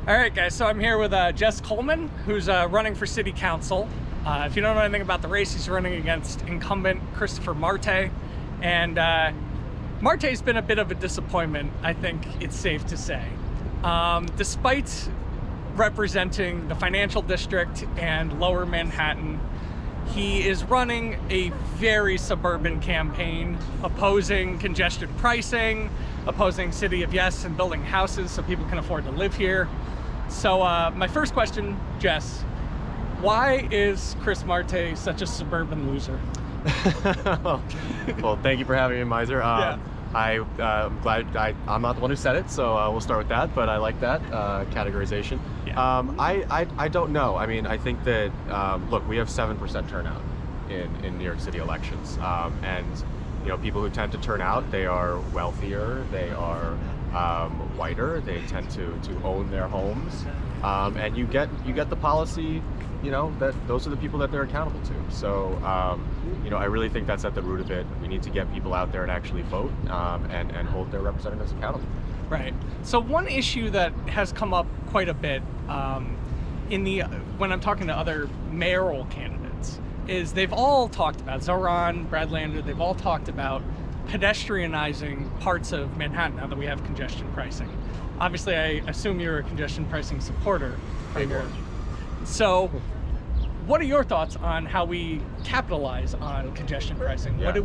All right, guys, so I'm here with Jess Coleman, who's running for city council. If you don't know anything about the race, he's running against incumbent Christopher Marte. And Marte's been a bit of a disappointment, I think it's safe to say. Despite representing the financial district and lower Manhattan, he is running a very suburban campaign, opposing congestion pricing, opposing City of Yes and building houses so people can afford to live here. So my first question, Jess, why is Chris Marte such a suburban loser? Well, thank you for having me, Miser. Yeah. I'm glad I'm not the one who said it, so we'll start with that, but I like that categorization. Yeah. I don't know. I mean, I think that, look, we have 7% turnout in New York City elections. And, you know, people who tend to turn out, they are wealthier, they are whiter, they tend to own their homes. And you get the policy, you know, that those are the people that they're accountable to. So, you know, I really think that's at the root of it. We need to get people out there and actually vote and hold their representatives accountable. Right. So one issue that has come up quite a bit when I'm talking to other mayoral candidates is they've all talked about, Zoran, Brad Lander, they've all talked about pedestrianizing parts of Manhattan now that we have congestion pricing. Obviously, I assume you're a congestion pricing supporter. So what are your thoughts on how we capitalize on congestion pricing? Yeah.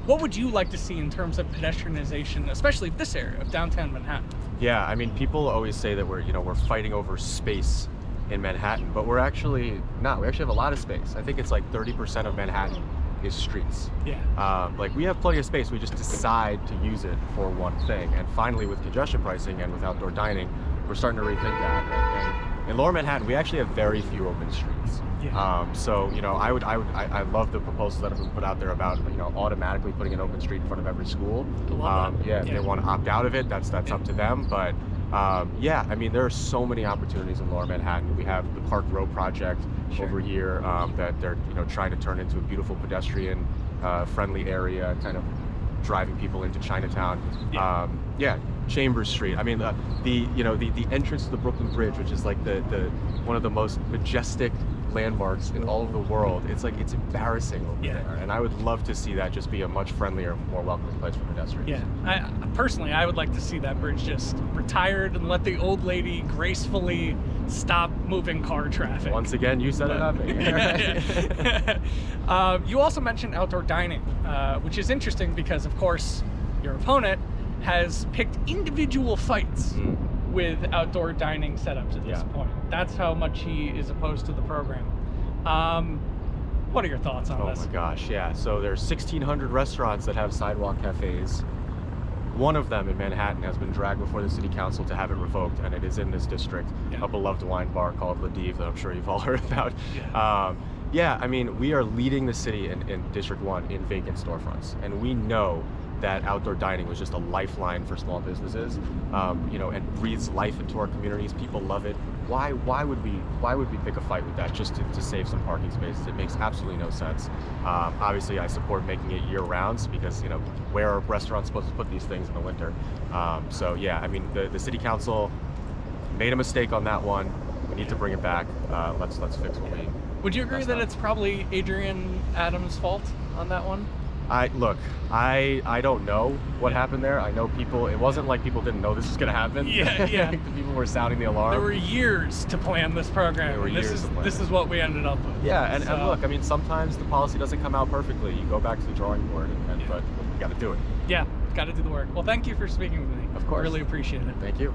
What would you like to see in terms of pedestrianization, especially this area of downtown Manhattan? Yeah, I mean, people always say that we're fighting over space in Manhattan, but we're actually not. We actually have a lot of space. I think it's like 30% of Manhattan is streets. Yeah. Like, we have plenty of space. We just decide to use it for one thing. And finally, with congestion pricing and with outdoor dining, we're starting to rethink that. And in Lower Manhattan, we actually have very few open streets. Yeah. So, you know, I love the proposals that have been put out there about, you know, automatically putting an open street in front of every school. Yeah, if they want to opt out of it, that's up to them. But yeah, I mean, there are so many opportunities in Lower Manhattan. We have the Park Row project over here that they're, you know, trying to turn into a beautiful pedestrian friendly area, kind of driving people into Chinatown. Yeah, Chambers Street. I mean, the entrance to the Brooklyn Bridge, which is like the one of the most majestic landmarks in all of the world. It's embarrassing over there, and I would love to see that just be a much friendlier, more welcoming place for pedestrians. Yeah, personally, I would like to see that bridge just retired and let the old lady gracefully stop moving car traffic. Once again, you said it, not me. You also mentioned outdoor dining, which is interesting because, of course, your opponent has picked individual fights with outdoor dining setups at this point. That's how much he is opposed to the program. What are your thoughts on this? Oh my gosh, yeah. So there's 1,600 restaurants that have sidewalk cafes. One of them in Manhattan has been dragged before the city council to have it revoked, and it is in this district, a beloved wine bar called La Dive that I'm sure you've all heard about. Yeah, I mean, we are leading the city in District 1 in vacant storefronts, and we know that outdoor dining was just a lifeline for small businesses, you know, and breathes life into our communities. People love it. Why would we pick a fight with that just to save some parking spaces? It makes absolutely no sense. Obviously, I support making it year-round because, you know, where are restaurants supposed to put these things in the winter? So yeah, I mean, the city council made a mistake on that one. We need to bring it back. Let's fix what we. Would you agree that it's probably Adrian Adams' fault on that one? I don't know what happened there. I know people, it wasn't like people didn't know this was going to happen. Yeah. The people were sounding the alarm. There were years to plan this program. This is what we ended up with. Yeah, and look, I mean, sometimes the policy doesn't come out perfectly. You go back to the drawing board, but you got to do it. Yeah, got to do the work. Well, thank you for speaking with me. Of course. Really appreciate it. Thank you.